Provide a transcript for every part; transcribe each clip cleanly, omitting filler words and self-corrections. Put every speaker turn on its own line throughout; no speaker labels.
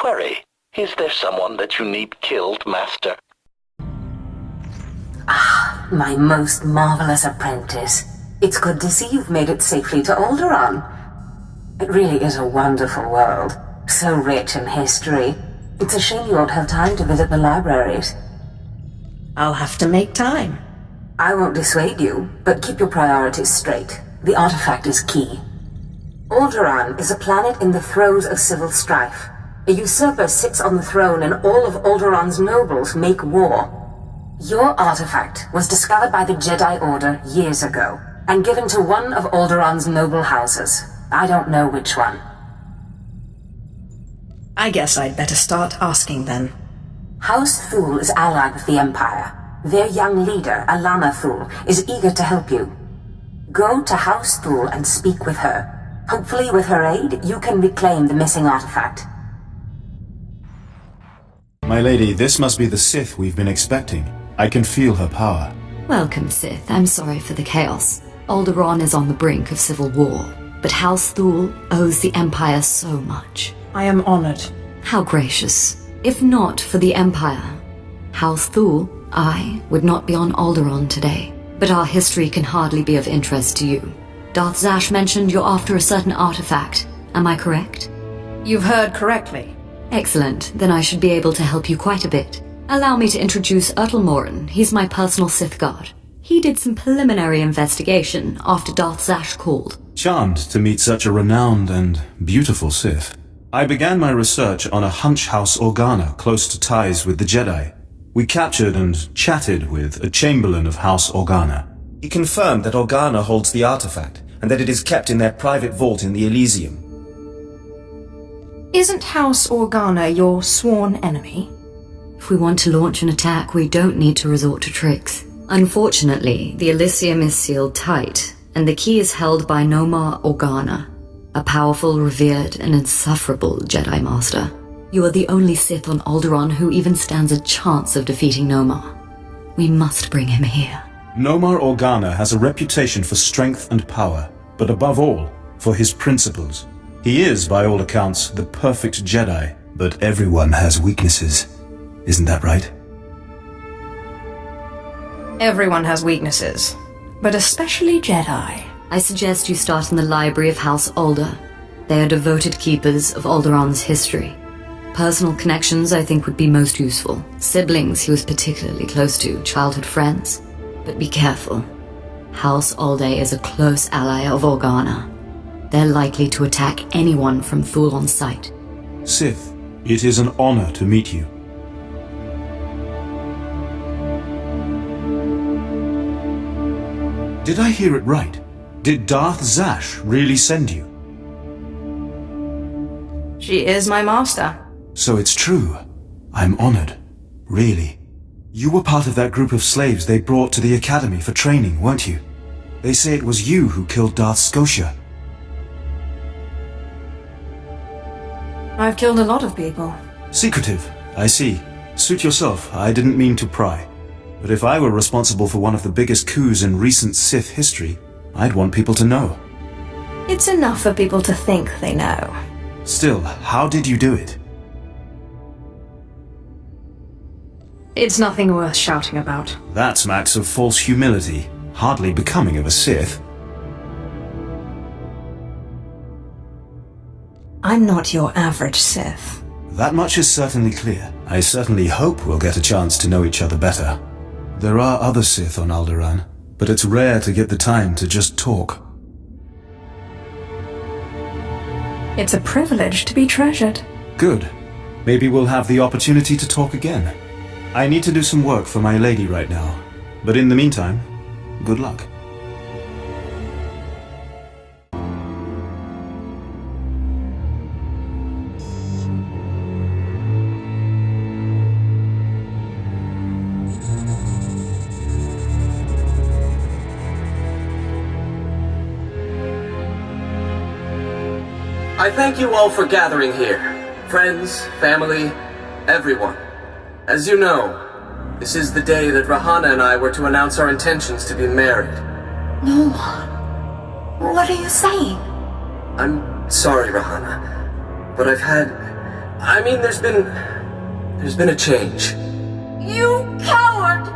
Query, is there someone that you need killed, Master?
Ah, my most marvelous apprentice. It's good to see you've made it safely to Alderaan. It really is a wonderful world, so rich in history. It's a shame you won't have time to visit the libraries.
I'll have to make time.
I won't dissuade you, but keep your priorities straight. The artifact is key. Alderaan is a planet in the throes of civil strife. A usurper sits on the throne and all of Alderaan's nobles make war. Your artifact was discovered by the Jedi Order years ago, and given to one of Alderaan's noble houses. I don't know which one.
I guess I'd better start asking then.
House Thul is allied with the Empire. Their young leader, Alana Thul, is eager to help you. Go to House Thul and speak with her. Hopefully with her aid, you can reclaim the missing artifact.
My lady, this must be the Sith we've been expecting. I can feel her power.
Welcome, Sith. I'm sorry for the chaos. Alderaan is on the brink of civil war, but House Thul owes the Empire so much.
I am honored.
How gracious. If not for the Empire, House Thul, I would not be on Alderaan today. But our history can hardly be of interest to you. Darth Zash mentioned you're after a certain artifact. Am I correct?
You've heard correctly.
Excellent. Then I should be able to help you quite a bit. Allow me to introduce Morin. He's my personal Sith guard. He did some preliminary investigation after Darth Zash called.
Charmed to meet such a renowned and beautiful Sith. I began my research on a Hunch House Organa close to ties with the Jedi. We captured and chatted with a Chamberlain of House Organa.
He confirmed that Organa holds the artifact, and that it is kept in their private vault in the Elysium.
Isn't House Organa your sworn enemy?
If we want to launch an attack, we don't need to resort to tricks. Unfortunately, the Elysium is sealed tight, and the key is held by Nomar Organa, a powerful, revered, and insufferable Jedi Master. You are the only Sith on Alderaan who even stands a chance of defeating Nomar. We must bring him here.
Nomar Organa has a reputation for strength and power, but above all, for his principles. He is, by all accounts, the perfect Jedi, but everyone has weaknesses. Isn't that right?
Everyone has weaknesses, but especially Jedi.
I suggest you start in the library of House Alder. They are devoted keepers of Alderaan's history. Personal connections I think would be most useful. Siblings he was particularly close to, childhood friends. But be careful. House Alder is a close ally of Organa. They're likely to attack anyone from Thul on sight.
Sith, it is an honor to meet you. Did I hear it right? Did Darth Zash really send you?
She is my master.
So it's true. I'm honored. Really. You were part of that group of slaves they brought to the academy for training, weren't you? They say it was you who killed Darth Scotia.
I've killed a lot of people.
Secretive, I see. Suit yourself, I didn't mean to pry. But if I were responsible for one of the biggest coups in recent Sith history, I'd want people to know.
It's enough for people to think they know.
Still, how did you do it?
It's nothing worth shouting about.
That smacks of false humility, hardly becoming of a Sith.
I'm not your average Sith.
That much is certainly clear. I certainly hope we'll get a chance to know each other better. There are other Sith on Alderaan, but it's rare to get the time to just talk.
It's a privilege to be treasured.
Good. Maybe we'll have the opportunity to talk again. I need to do some work for my lady right now, but in the meantime, good luck.
I thank you all for gathering here. Friends, family, everyone. As you know, this is the day that Rahana and I were to announce our intentions to be married.
No. What are you saying?
I'm sorry, Rahana, but I've had I mean, there's been a change.
You coward!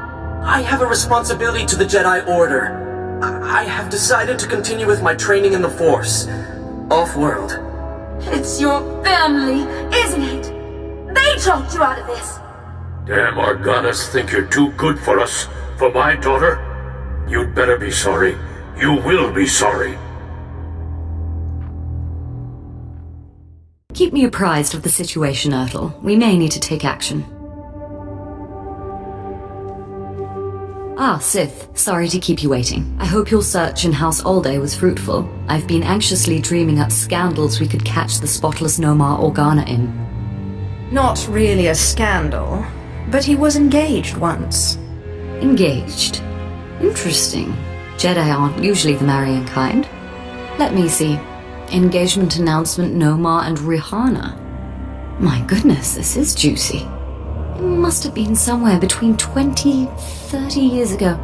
I have a responsibility to the Jedi Order. I have decided to continue with my training in the Force. Off-world.
It's your family, isn't it? They talked you out of this.
Damn Organas think you're too good for us, for my daughter? You'd better be sorry. You will be sorry.
Keep me apprised of the situation, Ertl. We may need to take action. Ah, Sith. Sorry to keep you waiting. I hope your search in House Alde was fruitful. I've been anxiously dreaming up scandals we could catch the spotless Nomar Organa in.
Not really a scandal, but he was engaged once.
Engaged? Interesting. Jedi aren't usually the marrying kind. Let me see. Engagement announcement Nomar and Rihanna. My goodness, this is juicy. It must have been somewhere between 20, 30 years ago.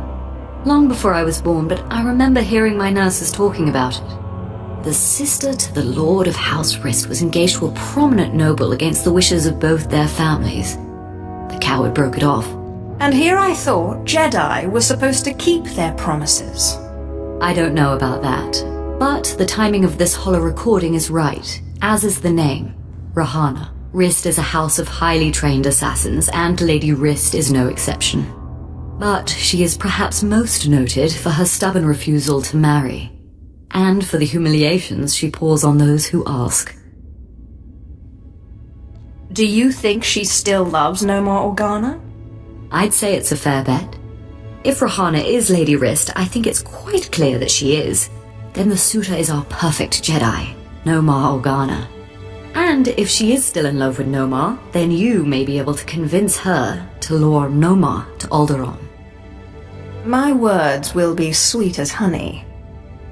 Long before I was born, but I remember hearing my nurses talking about it. The sister to the Lord of House Rist was engaged to a prominent noble against the wishes of both their families. The coward broke it off.
And here I thought Jedi were supposed to keep their promises.
I don't know about that, but the timing of this holo recording is right, as is the name, Rihanna. Rist is a house of highly trained assassins, and Lady Rist is no exception. But she is perhaps most noted for her stubborn refusal to marry, and for the humiliations she pours on those who ask.
Do you think she still loves Nomar Organa?
I'd say it's a fair bet. If Rihanna is Lady Rist, I think it's quite clear that she is. Then the suitor is our perfect Jedi, Nomar Organa. And if she is still in love with Nomar, then you may be able to convince her to lure Nomar to Alderaan.
My words will be sweet as honey.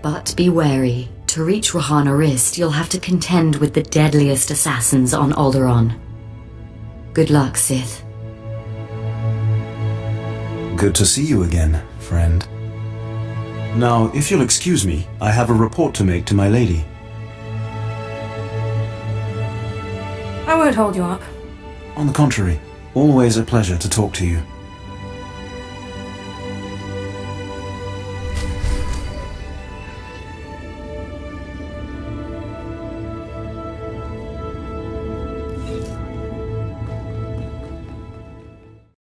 But be wary. To reach Rihanna Rist, you'll have to contend with the deadliest assassins on Alderaan. Good luck, Sith.
Good to see you again, friend. Now, if you'll excuse me, I have a report to make to my lady.
I won't hold you up.
On the contrary, always a pleasure to talk to you.